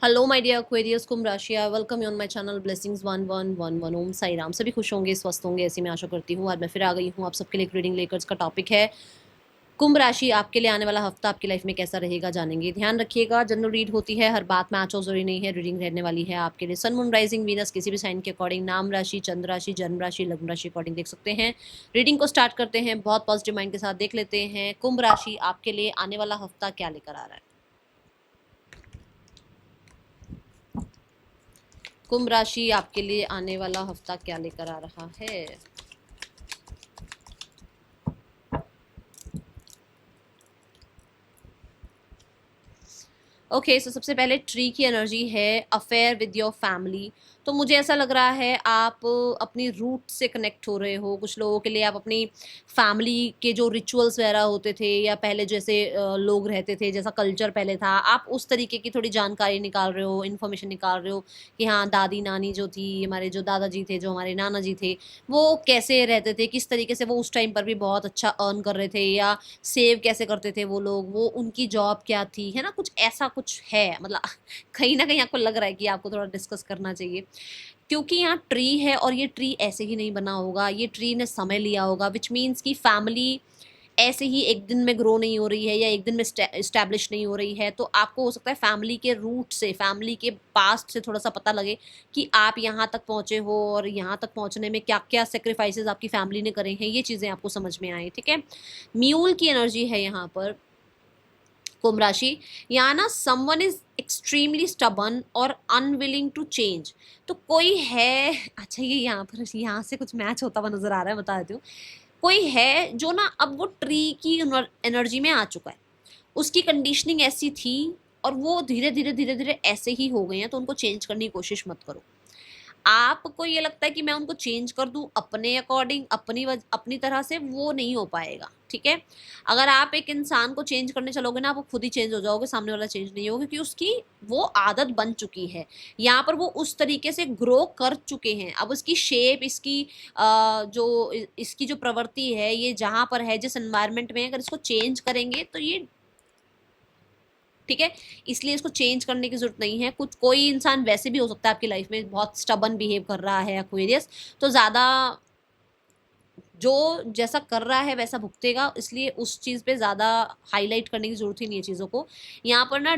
Hello my dear Aquarius कुंभ राशि, I welcome you on my channel blessings 1111 ओम साई राम। सभी खुश होंगे, स्वस्थ होंगे, ऐसी मैं आशा करती हूँ। आज मैं फिर आ गई हूँ आप सबके लिए एक रीडिंग लेकर। इसका टॉपिक है कुंभ राशि, आपके लिए आने वाला हफ्ता आपकी लाइफ में कैसा रहेगा, जानेंगे। ध्यान रखिएगा, जनरल रीड होती है, हर बात मैच हो जरूरी नहीं है। रीडिंग रहने वाली है आपके लिए सन मून राइजिंग वीनस किसी भी साइन के अकॉर्डिंग, नाम राशि, चंद्र राशि, जन्म राशि, लग्न राशि अकॉर्डिंग देख सकते हैं। रीडिंग को स्टार्ट करते हैं, बहुत पॉजिटिव माइंड के साथ देख लेते हैं कुंभ राशि आपके लिए आने वाला हफ्ता क्या लेकर आ रहा है। कुंभ राशि आपके लिए आने वाला हफ्ता क्या लेकर आ रहा है। ओके सो सबसे पहले ट्री की एनर्जी है अफेयर विद योर फैमिली। तो मुझे ऐसा लग रहा है आप अपनी रूट से कनेक्ट हो रहे हो। कुछ लोगों के लिए आप अपनी फैमिली के जो रिचुअल्स वगैरह होते थे या पहले जैसे लोग रहते थे, जैसा कल्चर पहले था, आप उस तरीके की थोड़ी जानकारी निकाल रहे हो, इन्फॉर्मेशन निकाल रहे हो कि हाँ दादी नानी जो थी, हमारे जो दादाजी थे, जो हमारे नाना जी थे, वो कैसे रहते थे, किस तरीके से वो उस टाइम पर भी बहुत अच्छा अर्न कर रहे थे, या सेव कैसे करते थे वो लोग, वो उनकी जॉब क्या थी, है ना। कुछ ऐसा कुछ है, मतलब कहीं ना कहीं आपको लग रहा है कि आपको थोड़ा डिस्कस करना चाहिए, क्योंकि यहाँ ट्री है और ये ट्री ऐसे ही नहीं बना होगा, ये ट्री ने समय लिया होगा। विच मीन्स कि फैमिली ऐसे ही एक दिन में ग्रो नहीं हो रही है या एक दिन में इस्टेब्लिश नहीं हो रही है। तो आपको हो सकता है फैमिली के रूट से, फैमिली के पास्ट से थोड़ा सा पता लगे कि आप यहाँ तक पहुँचे हो और यहाँ तक पहुँचने में क्या क्या सेक्रीफाइसेस आपकी फैमिली ने करे हैं, ये चीज़ें आपको समझ में आए। ठीक है, म्यूल की एनर्जी है यहाँ पर कुंभ राशि। यहाँ ना समवन इज एक्सट्रीमली स्टबन और अनविलिंग टू चेंज। तो कोई है, अच्छा ये यहाँ पर यहाँ से कुछ मैच होता हुआ नजर आ रहा है, बता देती हूँ। कोई है जो ना अब वो ट्री की एनर्जी में आ चुका है, उसकी कंडीशनिंग ऐसी थी और वो धीरे धीरे धीरे धीरे ऐसे ही हो गए हैं, तो उनको चेंज करने की कोशिश मत करो। आपको ये लगता है कि मैं उनको चेंज कर दूं अपने अकॉर्डिंग, अपनी तरह से, वो नहीं हो पाएगा। ठीक है, अगर आप एक इंसान को चेंज करने चलोगे ना, आप खुद ही चेंज हो जाओगे, सामने वाला चेंज नहीं होगा, क्योंकि उसकी वो आदत बन चुकी है। यहाँ पर वो उस तरीके से ग्रो कर चुके हैं, अब उसकी शेप, इसकी इसकी जो प्रवृत्ति है, ये जहां पर है, जिस एनवायरमेंट में, अगर इसको चेंज करेंगे तो ये, ठीक है, इसलिए इसको चेंज करने की जरूरत नहीं है। कुछ कोई इंसान वैसे भी हो सकता है आपकी लाइफ में बहुत स्टबन बिहेव कर रहा है एक्वेरियस, तो ज्यादा जो जैसा कर रहा है वैसा भुगतेगा, इसलिए उस चीज पे ज्यादा हाईलाइट करने की जरूरत ही नहीं है चीजों को। यहाँ पर ना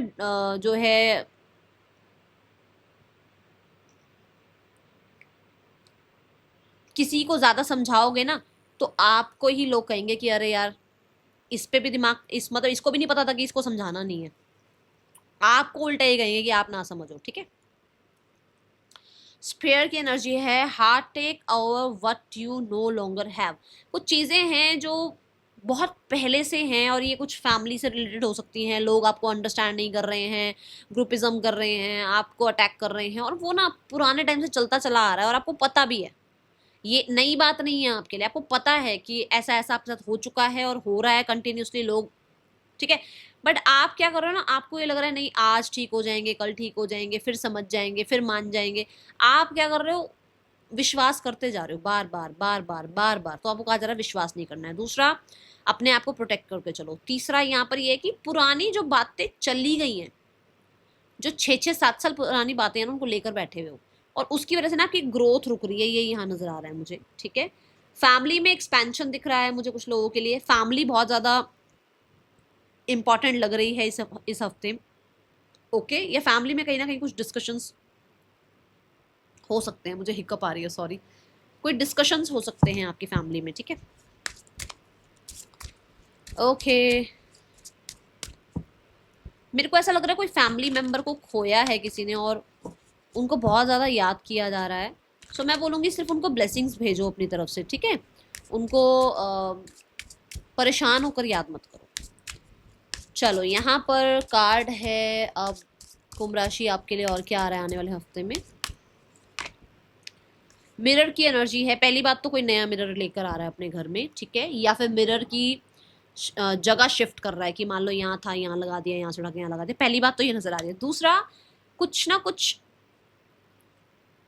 जो है, किसी को ज्यादा समझाओगे ना तो आपको ही लोग कहेंगे कि अरे यार, इस पे भी दिमाग, इस मतलब इसको भी नहीं पता था कि इसको समझाना नहीं है। आपको उल्टा ही कहेंगे कि आप ना समझो। ठीक है, स्पेयर की एनर्जी है heart take over what you no longer have. कुछ चीजें हैं जो बहुत पहले से हैं और ये कुछ फैमिली से रिलेटेड हो सकती हैं। लोग आपको अंडरस्टैंड नहीं कर रहे हैं, ग्रुपिज्म कर रहे हैं, आपको अटैक कर रहे हैं, और वो ना पुराने टाइम से चलता चला आ रहा है और आपको पता भी है। ये नई बात नहीं है आपके लिए, आपको पता है कि ऐसा ऐसा आपके साथ हो चुका है और हो रहा है कंटिन्यूसली लोग। ठीक है, बट आप क्या कर रहे हो ना, आपको ये लग रहा है नहीं आज ठीक हो जाएंगे, कल ठीक हो जाएंगे, फिर समझ जाएंगे, फिर मान जाएंगे। आप क्या कर रहे हो, विश्वास करते जा रहे हो बार बार बार बार बार बार। तो आपको कहा जा रहा है विश्वास नहीं करना है। दूसरा, अपने आप को प्रोटेक्ट करके चलो। तीसरा, यहाँ पर ये है कि पुरानी जो बातें चली गई हैं, जो 6-6 7 साल पुरानी बातें हैं ना, उनको लेकर बैठे हुए हो, और उसकी वजह से ना आपकी ग्रोथ रुक रही है, ये यहाँ नजर आ रहा है मुझे। ठीक है, फैमिली में एक्सपेंशन दिख रहा है मुझे कुछ लोगों के लिए। फैमिली बहुत ज्यादा इंपॉर्टेंट लग रही है इस हफ्ते। ओके, या फैमिली में कहीं ना कहीं कुछ डिस्कशंस हो सकते हैं, मुझे हिकअप आ रही है, सॉरी। कोई डिस्कशंस हो सकते हैं आपकी फैमिली में। ठीक है, ओके, मेरे को ऐसा लग रहा है कोई फैमिली मेंबर को खोया है किसी ने और उनको बहुत ज़्यादा याद किया जा रहा है। सो मैं बोलूँगी सिर्फ उनको ब्लेसिंग्स भेजो अपनी तरफ से। ठीक है, उनको परेशान होकर याद मत करो। चलो, यहाँ पर कार्ड है अब कुंभ राशि आपके लिए और क्या आ रहा है आने वाले हफ्ते में। मिरर की एनर्जी है। पहली बात तो कोई नया मिरर लेकर आ रहा है अपने घर में, ठीक है, या फिर मिरर की जगह शिफ्ट कर रहा है कि मान लो यहाँ था, यहाँ लगा दिया, यहाँ से उठा के यहाँ लगा दिया। पहली बात तो ये नजर आ रही है। दूसरा, कुछ ना कुछ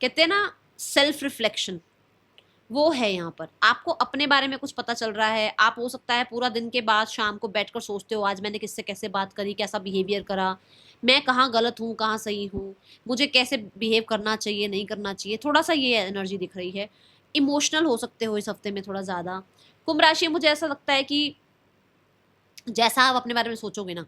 कहते हैं ना, सेल्फ रिफ्लेक्शन, वो है यहाँ पर। आपको अपने बारे में कुछ पता चल रहा है। आप हो सकता है पूरा दिन के बाद शाम को बैठकर सोचते हो आज मैंने किससे कैसे बात करी, कैसा बिहेवियर करा, मैं कहाँ गलत हूँ, कहाँ सही हूँ, मुझे कैसे बिहेव करना चाहिए, नहीं करना चाहिए, थोड़ा सा ये एनर्जी दिख रही है। इमोशनल हो सकते हो इस हफ्ते में थोड़ा ज़्यादा। कुंभ राशि, मुझे ऐसा लगता है कि जैसा आप अपने बारे में सोचोगे ना,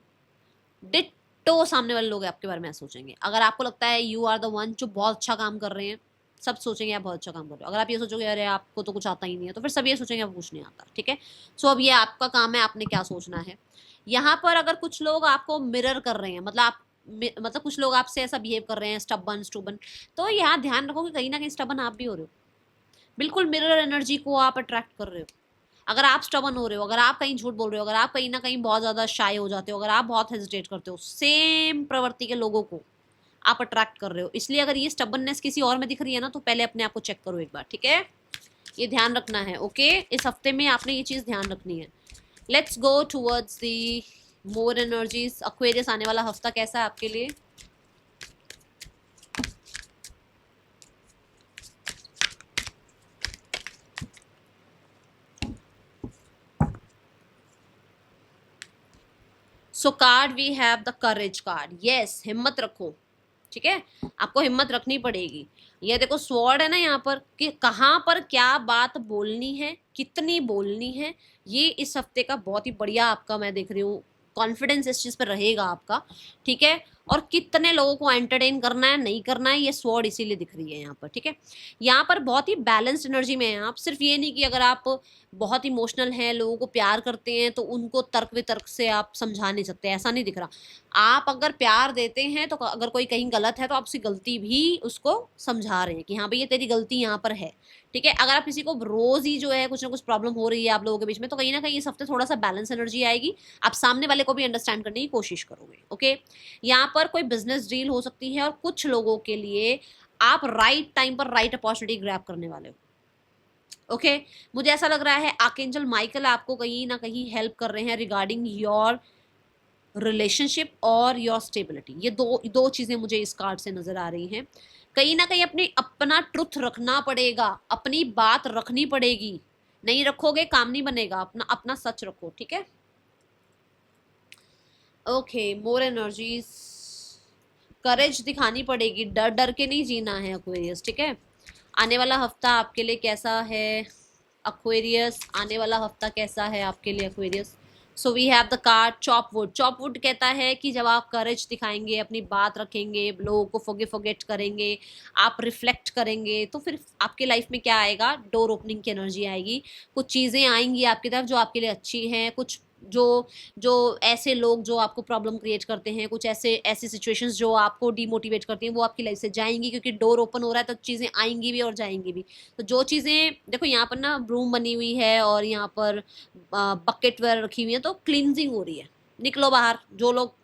डिट्टो सामने वाले लोग आपके बारे में ऐसा सोचेंगे। अगर आपको लगता है यू आर द वन जो बहुत अच्छा काम कर रहे हैं, सब सोचेंगे आप बहुत अच्छा काम कर रहे हो। अगर आप ये सोचोगे अरे आपको तो कुछ आता ही नहीं है, तो फिर सब ये सोचेंगे आपको कुछ नहीं आता। ठीक है, सो अब ये आपका काम है, आपने क्या सोचना है। यहाँ पर अगर कुछ लोग आपको मिरर कर रहे हैं, मतलब कुछ लोग आपसे ऐसा बिहेव कर रहे हैं स्टबन स्टूबन, तो यहाँ ध्यान रखो कि कहीं ना कहीं स्टबन आप भी हो रहे हो। बिल्कुल मिरर एनर्जी को आप अट्रैक्ट कर रहे हो। अगर आप स्टबन हो रहे हो, अगर आप कहीं झूठ बोल रहे हो, अगर आप कहीं ना कहीं बहुत ज़्यादा शाय हो जाते हो, अगर आप बहुत हेजिटेट करते हो, सेम प्रवृत्ति के लोगों को आप अट्रैक्ट कर रहे हो। इसलिए अगर ये स्टबननेस किसी और में दिख रही है ना, तो पहले अपने आप को चेक करो एक बार। ठीक है, ये ध्यान रखना है। ओके, इस हफ्ते में आपने ये चीज़ ध्यान रखनी है। Let's go towards the more energies. Aquarius, आने वाला हफ्ता कैसा है आपके लिए? So card we have the courage card. Yes, हिम्मत रखो। ठीक है, आपको हिम्मत रखनी पड़ेगी। ये देखो स्वॉर्ड है ना यहाँ पर, कि कहाँ पर क्या बात बोलनी है, कितनी बोलनी है। ये इस हफ्ते का बहुत ही बढ़िया आपका, मैं देख रही हूँ, कॉन्फिडेंस इस चीज पर रहेगा आपका। ठीक है, और कितने लोगों को एंटरटेन करना है, नहीं करना है, ये स्वॉर्ड इसीलिए दिख रही है यहाँ पर। ठीक है, यहाँ पर बहुत ही बैलेंस्ड एनर्जी में है आप। सिर्फ ये नहीं कि अगर आप बहुत इमोशनल हैं, लोगों को प्यार करते हैं, तो उनको तर्क वितर्क से आप समझा नहीं सकते, ऐसा नहीं दिख रहा। आप अगर प्यार देते हैं, तो अगर कोई कहीं गलत है तो आप उसकी गलती भी उसको समझा रहे हैं कि हाँ भाई ये तेरी गलती यहाँ पर है। ठीक है, अगर आप किसी को रोज ही जो है कुछ ना कुछ प्रॉब्लम हो रही है आप लोगों के बीच में, तो कहीं ना कहीं इस हफ्ते थोड़ा सा बैलेंस एनर्जी आएगी। आप सामने वाले को भी अंडरस्टैंड करने की कोशिश करोगे। ओके, यहाँ पर कोई बिजनेस डील हो सकती है, और कुछ लोगों के लिए आप राइट टाइम पर राइट अपॉर्चुनिटी ग्रैब करने वाले हो। ओके, मुझे ऐसा लग रहा है आर्कएंजल माइकल आपको कहीं ना कहीं हेल्प कर रहे हैं रिगार्डिंग योर रिलेशनशिप और योर स्टेबिलिटी। ये दो दो चीजें मुझे इस कार्ड से नजर आ रही हैं। कहीं ना कहीं अपना ट्रुथ रखना पड़ेगा, अपनी बात रखनी पड़ेगी। नहीं रखोगे काम नहीं बनेगा, अपना अपना सच रखो। ठीक है, ओके, मोर एनर्जीज। करेज दिखानी पड़ेगी, डर डर के नहीं जीना है एक्वेरियस। ठीक है, आने वाला हफ्ता आपके लिए कैसा है एक्वेरियस? आने वाला हफ्ता कैसा है आपके लिए Aquarius? So we have the card chop wood. Chop wood कहता है कि जब आप करेज दिखाएंगे, अपनी बात रखेंगे, लोगों को फॉरगेट करेंगे, आप रिफ्लेक्ट करेंगे, तो फिर आपके लाइफ में क्या आएगा? डोर ओपनिंग की एनर्जी आएगी। कुछ चीज़ें आएंगी आपकी तरफ जो आपके लिए अच्छी हैं। कुछ जो जो ऐसे लोग जो आपको प्रॉब्लम क्रिएट करते हैं, कुछ ऐसी सिचुएशंस जो आपको डिमोटिवेट करती हैं, वो आपकी लाइफ से जाएंगी, क्योंकि डोर ओपन हो रहा है तो चीज़ें आएंगी भी और जाएंगी भी। तो जो चीज़ें देखो, यहाँ पर ना ब्रूम बनी हुई है और यहाँ पर बकेट वगैरह रखी हुई है, तो क्लींजिंग हो रही है। निकलो बाहर, जो लोग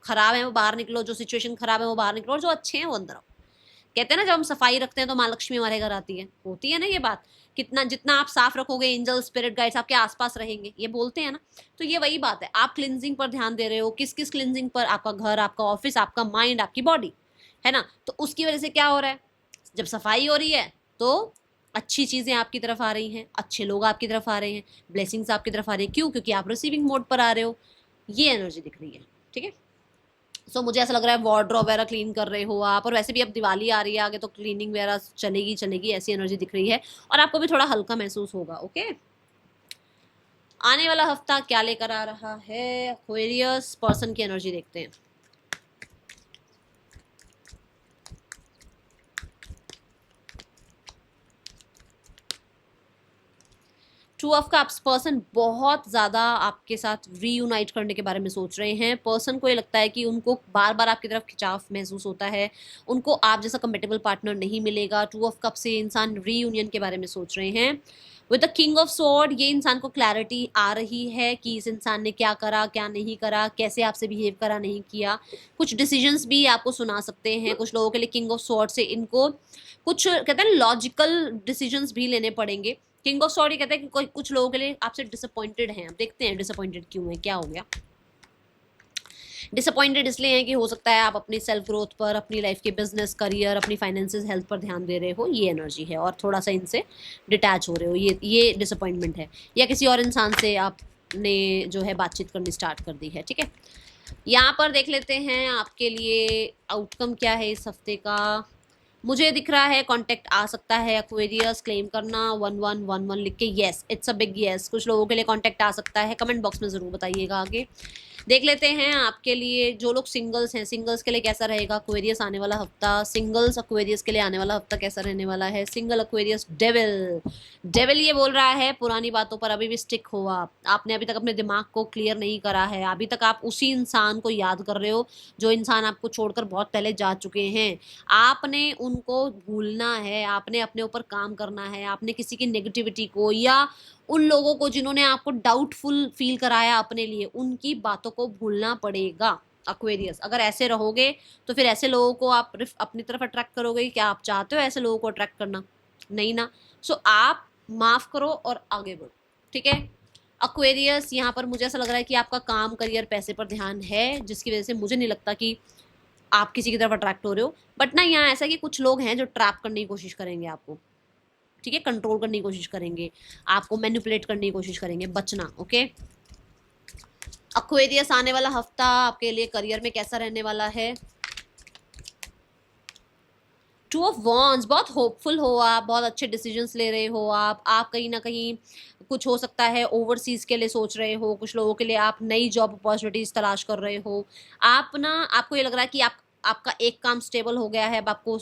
खराब हैं वो बाहर निकलो, जो सिचुएशन खराब है वो बाहर निकलो, और जो अच्छे हैं वो अंदर आओ। कहते हैं ना, जब हम सफाई रखते हैं तो माँ लक्ष्मी हमारे घर आती है, होती है ना ये बात। कितना जितना आप साफ रखोगे, एंजल स्पिरिट गाइड्स आपके आसपास रहेंगे, ये बोलते हैं ना। तो ये वही बात है, आप क्लिनजिंग पर ध्यान दे रहे हो। किस किस क्लिनजिंग पर? आपका घर, आपका ऑफिस, आपका माइंड, आपकी बॉडी, है ना। तो उसकी वजह से क्या हो रहा है, जब सफाई हो रही है तो अच्छी चीजें आपकी तरफ आ रही हैं, अच्छे लोग आपकी तरफ आ रहे हैं, ब्लेसिंग्स आपकी तरफ आ रही है। क्यों? क्योंकि आप रिसीविंग मोड पर आ रहे हो। ये एनर्जी दिख रही है। ठीक है, सो मुझे ऐसा लग रहा है वार्डरोब वगैरह क्लीन कर रहे हो आप, और वैसे भी अब दिवाली आ रही है आगे, तो क्लीनिंग वगैरह चलेगी चलेगी, ऐसी एनर्जी दिख रही है। और आपको भी थोड़ा हल्का महसूस होगा। ओके, आने वाला हफ्ता क्या लेकर आ रहा है एक्वेरियस? पर्सन की एनर्जी देखते हैं। टू ऑफ कप्स, पर्सन बहुत ज़्यादा आपके साथ रीयूनाइट करने के बारे में सोच रहे हैं। पर्सन को ये लगता है कि उनको बार बार आपकी तरफ खिंचाव महसूस होता है, उनको आप जैसा कंपेटेबल पार्टनर नहीं मिलेगा। टू ऑफ कप से इंसान रीयूनियन के बारे में सोच रहे हैं। With the king of sword, ये इंसान को क्लैरिटी आ रही है कि इस इंसान ने क्या करा, क्या नहीं करा, कैसे आपसे बिहेव करा, नहीं किया। कुछ डिसीजंस भी आपको सुना सकते हैं। कुछ लोगों के लिए किंग ऑफ स्वॉर्ड से इनको कुछ कहते हैं लॉजिकल डिसीजंस भी लेने पड़ेंगे। किंग ऑफ सॉरी कहते हैं कि कोई कुछ लोगों के लिए आपसे डिसअपॉइंटेड हैं। अब देखते हैं डिसअपॉइंटेड क्यों है, क्या हो गया। डिसअपॉइंटेड इसलिए हैं कि हो सकता है आप अपनी सेल्फ ग्रोथ पर, अपनी लाइफ के बिजनेस, करियर, अपनी फाइनेंसेस, हेल्थ पर ध्यान दे रहे हो, ये एनर्जी है, और थोड़ा सा इनसे डिटैच हो रहे हो, ये डिसअपॉइंटमेंट है। या किसी और इंसान से आपने जो है बातचीत करनी स्टार्ट कर दी है। ठीक है, यहाँ पर देख लेते हैं आपके लिए आउटकम क्या है इस हफ्ते का। मुझे दिख रहा है कांटेक्ट आ सकता है एक्वेरियस, क्लेम करना 1111 लिख के, yes it's a big yes. कुछ लोगों के लिए कांटेक्ट आ सकता है, कमेंट बॉक्स में ज़रूर बताइएगा। आगे देख लेते हैं आपके लिए जो लोग सिंगल्स हैं, सिंगल्स के लिए कैसा रहेगा एक्वेरियस आने वाला हफ्ता। सिंगल्स एक्वेरियस के लिए आने वाला हफ्ता कैसा रहने वाला है। सिंगल एक्वेरियस डेविल, डेविल ये बोल रहा है पुरानी बातों पर अभी भी स्टिक हो आप। आपने अभी तक अपने दिमाग को क्लियर नहीं करा है, अभी तक आप उसी इंसान को याद कर रहे हो जो इंसान आपको छोड़कर बहुत पहले जा चुके हैं। आपने उनको भूलना है, आपने अपने ऊपर काम करना है, आपने किसी की नेगेटिविटी को या उन लोगों को जिन्होंने आपको डाउटफुल फील कराया अपने लिए, उनकी बातों को भूलना पड़ेगा। एक्वेरियस अगर ऐसे रहोगे तो फिर ऐसे लोगों को आप अपनी तरफ अट्रैक्ट करोगे। क्या आप चाहते हो ऐसे लोगों को अट्रैक्ट करना? नहीं ना। सो आप माफ करो और आगे बढ़ो, ठीक है। एक्वेरियस यहाँ पर मुझे ऐसा लग रहा है कि आपका काम, करियर, पैसे पर ध्यान है, जिसकी वजह से मुझे नहीं लगता कि आप किसी की तरफ अट्रैक्ट हो रहे हो। बट ना यहाँ ऐसा कि कुछ लोग हैं जो ट्रैप करने की कोशिश करेंगे आपको, ठीक है, कंट्रोल करने की कोशिश करेंगे, आपको मैनिपुलेट करने की कोशिश करेंगे, बचना। ओके, एक्वेरियस आने वाला हफ्ता आपके लिए करियर में कैसा रहने वाला है। टू ऑफ वॉन्ड्स, बहुत होपफुल हो आप, बहुत अच्छे डिसीजंस ले रहे हो आप कहीं ना कहीं कुछ हो सकता है ओवरसीज के लिए सोच रहे हो, कुछ लोगों के लिए आप नई जॉब अपॉर्चुनिटीज तलाश कर रहे हो। आप ना, आपको ये लग रहा है कि आपका एक काम स्टेबल हो गया है, अब आपको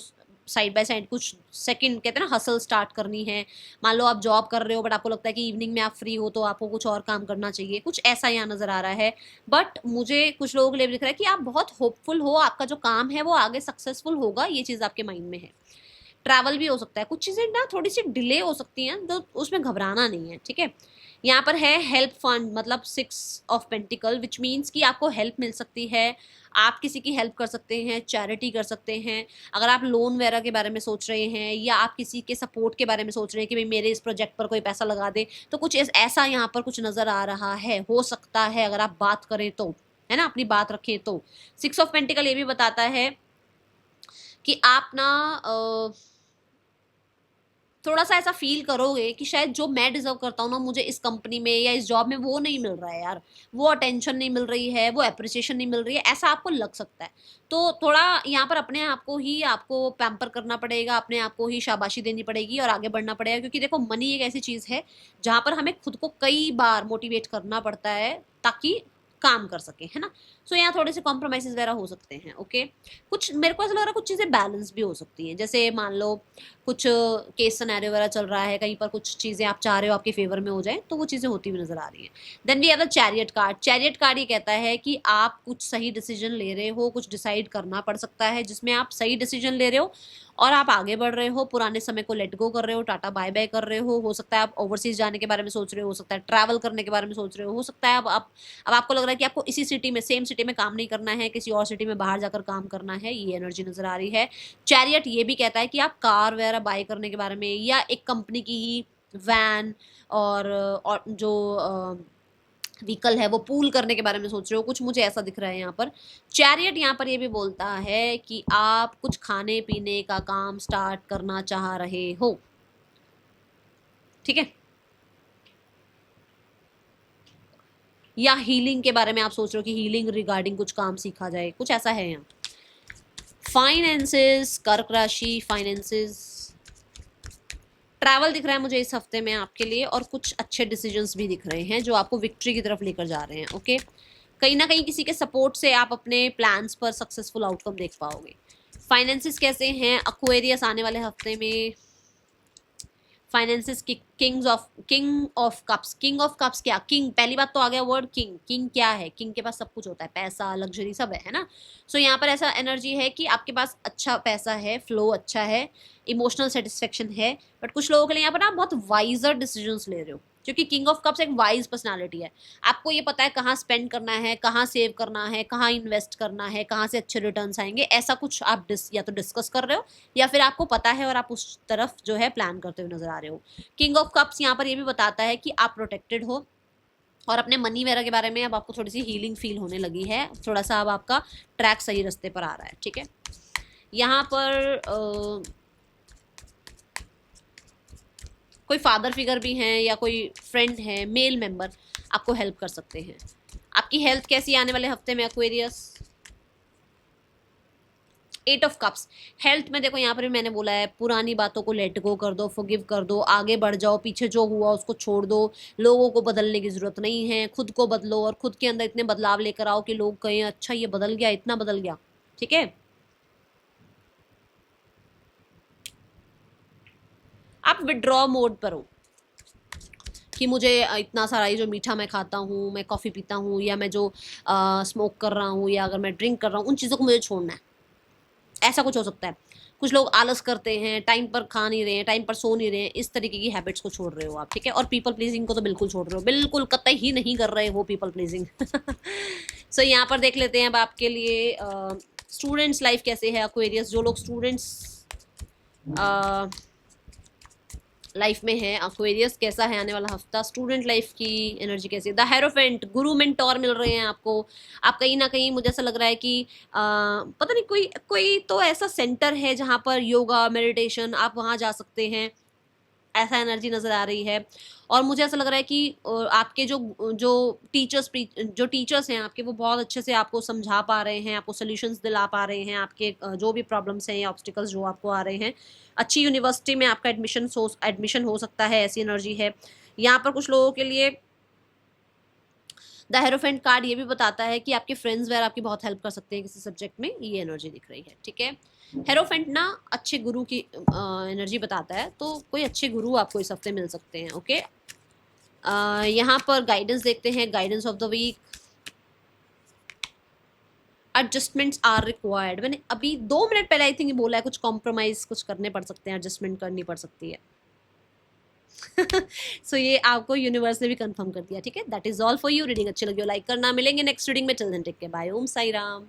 साइड बाय साइड कुछ सेकंड कहते हैं ना हसल स्टार्ट करनी है। मान लो आप जॉब कर रहे हो बट आपको लगता है कि इवनिंग में आप फ्री हो तो आपको कुछ और काम करना चाहिए, कुछ ऐसा यहाँ नजर आ रहा है। बट मुझे कुछ लोगों के लिए भी दिख रहा है कि आप बहुत होपफुल हो, आपका जो काम है वो आगे सक्सेसफुल होगा, ये चीज़ आपके माइंड में है। ट्रैवल भी हो सकता है, कुछ चीज़ें ना थोड़ी सी डिले हो सकती हैं, तो उसमें घबराना नहीं है, ठीक है। यहाँ पर है हेल्प फंड, मतलब 6 ऑफ पेंटिकल, विच मीन्स कि आपको हेल्प मिल सकती है, आप किसी की हेल्प कर सकते हैं, चैरिटी कर सकते हैं। अगर आप लोन वगैरह के बारे में सोच रहे हैं या आप किसी के सपोर्ट के बारे में सोच रहे हैं कि भाई मेरे इस प्रोजेक्ट पर कोई पैसा लगा दे, तो कुछ ऐसा यहाँ पर कुछ नज़र आ रहा है, हो सकता है अगर आप बात करें तो, है ना, अपनी बात रखें तो। 6 ऑफ पेंटिकल ये भी बताता है कि आप ना थोड़ा सा ऐसा फील करोगे कि शायद जो मैं डिजर्व करता हूँ ना, मुझे इस कंपनी में या इस जॉब में वो नहीं मिल रहा है यार, वो अटेंशन नहीं मिल रही है, वो अप्रिसिएशन नहीं मिल रही है, ऐसा आपको लग सकता है। तो थोड़ा यहाँ पर अपने आप को ही आपको पैम्पर करना पड़ेगा, अपने आप को ही शाबाशी देनी पड़ेगी और आगे बढ़ना पड़ेगा, क्योंकि देखो मनी एक ऐसी चीज़ है जहाँ पर हमें खुद को कई बार मोटिवेट करना पड़ता है ताकि काम कर सके, है ना। सो यहाँ थोड़े से कॉम्प्रोमाइज़ वगैरह हो सकते हैं। ओके, कुछ मेरे को ऐसा लग रहा है कुछ चीज़ें बैलेंस भी हो सकती हैं, जैसे मान लो कुछ केस सिनेरियो वगैरह चल रहा है, कहीं पर कुछ चीज़ें आप चाह रहे हो आपके फेवर में हो जाए, तो वो चीज़ें होती हुई नजर आ रही हैं। Then we have the chariot card. Chariot card ये कहता है कि आप कुछ सही डिसीजन ले रहे हो, कुछ डिसाइड करना पड़ सकता है जिसमें आप सही डिसीजन ले रहे हो और आप आगे बढ़ रहे हो, पुराने समय को लेट गो कर रहे हो, टाटा बाय बाय कर रहे हो सकता है आप ओवरसीज जाने के बारे में सोच रहे हो सकता है ट्रैवल करने के बारे में सोच रहे हो सकता है अब आपको लग रहा है कि आपको इसी सिटी में, सेम सिटी में काम नहीं करना है, किसी और सिटी में बाहर जाकर काम करना है, ये एनर्जी नजर आ रही है। चैरियट ये भी कहता है कि आप कार वगैरह बाय करने के बारे में या एक कंपनी की ही वैन और जो व्हीकल है वो पूल करने के बारे में सोच रहे हो, कुछ मुझे ऐसा दिख रहा है यहाँ पर। चैरियट यहाँ पर ये भी बोलता है कि आप कुछ खाने पीने का काम स्टार्ट करना चाह रहे हो, ठीक है, या हीलिंग के बारे में आप सोच रहे हो कि हीलिंग रिगार्डिंग कुछ काम सीखा जाए, कुछ ऐसा है यहाँ। फाइनेंसेस, कर्क राशि, फाइनेंसेस, ट्रैवल दिख रहा है मुझे इस हफ्ते में आपके लिए और कुछ अच्छे डिसीजंस भी दिख रहे हैं जो आपको विक्ट्री की तरफ लेकर जा रहे हैं। ओके, कहीं ना कहीं किसी के सपोर्ट से आप अपने प्लान्स पर सक्सेसफुल आउटकम देख पाओगे। फाइनेंसेस कैसे हैं एक्वेरियस आने वाले हफ्ते में? फाइनेंसेस की king of cups, king of cups क्या, किंग, पहली बात तो आ गया वर्ड किंग। किंग क्या है? किंग के पास सब कुछ होता है, पैसा, लग्जरी सब है ना। सो यहाँ पर ऐसा एनर्जी है कि आपके पास अच्छा पैसा है, फ्लो अच्छा है, इमोशनल सेटिस्फेक्शन है। बट कुछ लोगों के लिए यहाँ पर आप बहुत वाइजर डिसीजंस ले रहे हो, क्योंकि किंग ऑफ कप्स एक वाइज पर्सनालिटी है। आपको ये पता है कहाँ स्पेंड करना है, कहाँ सेव करना है, कहाँ इन्वेस्ट करना है, कहाँ से अच्छे रिटर्न्स आएंगे, ऐसा कुछ आप या तो डिस्कस कर रहे हो या फिर आपको पता है और आप उस तरफ जो है प्लान करते हुए नजर आ रहे हो। किंग ऑफ कप्स यहाँ पर ये भी बताता है कि आप प्रोटेक्टेड हो और अपने मनी वगैरह के बारे में अब आपको थोड़ी सी हीलिंग फील होने लगी है, थोड़ा सा अब आपका ट्रैक सही रास्ते पर आ रहा है, ठीक है। यहाँ पर कोई फादर फिगर भी हैं या कोई फ्रेंड है, मेल मेंबर आपको हेल्प कर सकते हैं। आपकी हेल्थ कैसी आने वाले हफ्ते में एक्वेरियस? 8 of cups. हेल्थ में देखो यहाँ पर भी मैंने बोला है, पुरानी बातों को लेट गो कर दो, फॉरगिव कर दो, आगे बढ़ जाओ, पीछे जो हुआ उसको छोड़ दो। लोगों को बदलने की जरूरत नहीं है, खुद को बदलो और खुद के अंदर इतने बदलाव लेकर आओ कि लोग कहें अच्छा ये बदल गया, इतना बदल गया। ठीक है, आप विड्रॉ मोड पर हो कि मुझे इतना सारा ये जो मीठा मैं खाता हूँ, मैं कॉफ़ी पीता हूँ, या मैं जो स्मोक कर रहा हूँ, या अगर मैं ड्रिंक कर रहा हूँ, उन चीज़ों को मुझे छोड़ना है। ऐसा कुछ हो सकता है। कुछ लोग आलस करते हैं, टाइम पर खा नहीं रहे हैं, टाइम पर सो नहीं रहे हैं, इस तरीके की हैबिट्स को छोड़ रहे हो आप। ठीक है, और पीपल प्लीजिंग को तो बिल्कुल छोड़ रहे हो, बिल्कुल कतई ही नहीं कर रहे हो पीपल प्लीजिंग। सो यहाँ पर देख लेते हैं अब आपके लिए स्टूडेंट्स लाइफ कैसे है एक्वेरियस। जो लोग स्टूडेंट्स लाइफ में है एक्वेरियस, कैसा है आने वाला हफ्ता, स्टूडेंट लाइफ की एनर्जी कैसी है। द हेरोफेंट, गुरु मेंटोर मिल रहे हैं आपको। आप कहीं ना कहीं मुझे ऐसा लग रहा है कि पता नहीं कोई कोई तो ऐसा सेंटर है जहाँ पर योगा मेडिटेशन आप वहाँ जा सकते हैं, ऐसा एनर्जी नजर आ रही है। और मुझे ऐसा लग रहा है कि आपके जो जो टीचर्स हैं आपके, वो बहुत अच्छे से आपको समझा पा रहे हैं, आपको सोल्यूशंस दिला पा रहे हैं, आपके जो भी प्रॉब्लम्स हैं या ऑब्स्टिकल्स जो आपको आ रहे हैं। अच्छी यूनिवर्सिटी में आपका एडमिशन हो सकता है, ऐसी एनर्जी है यहाँ पर कुछ लोगों के लिए। द हेरोफेंट कार्ड ये भी बताता है कि आपके फ्रेंड्स वगैरह आपकी बहुत हेल्प कर सकते हैं किसी सब्जेक्ट में, ये एनर्जी दिख रही है। ठीक है, हेरोफेंट ना अच्छे गुरु की एनर्जी बताता है, तो कोई अच्छे गुरु आपको इस हफ्ते मिल सकते हैं। ओके, यहाँ पर गाइडेंस देखते हैं, guidance of the week. Adjustments are required, मैंने अभी 2 मिनट पहले आई थिंक बोला है, कुछ कॉम्प्रोमाइज कुछ करने पड़ सकते हैं, एडजस्टमेंट करनी पड़ सकती है। सो ये आपको यूनिवर्स ने भी कंफर्म कर दिया। ठीक है, that is all for you. Reading अच्छी लगी हो लाइक करना, मिलेंगे नेक्स्ट रीडिंग में, चल टेक के बाय, ओम साई राम।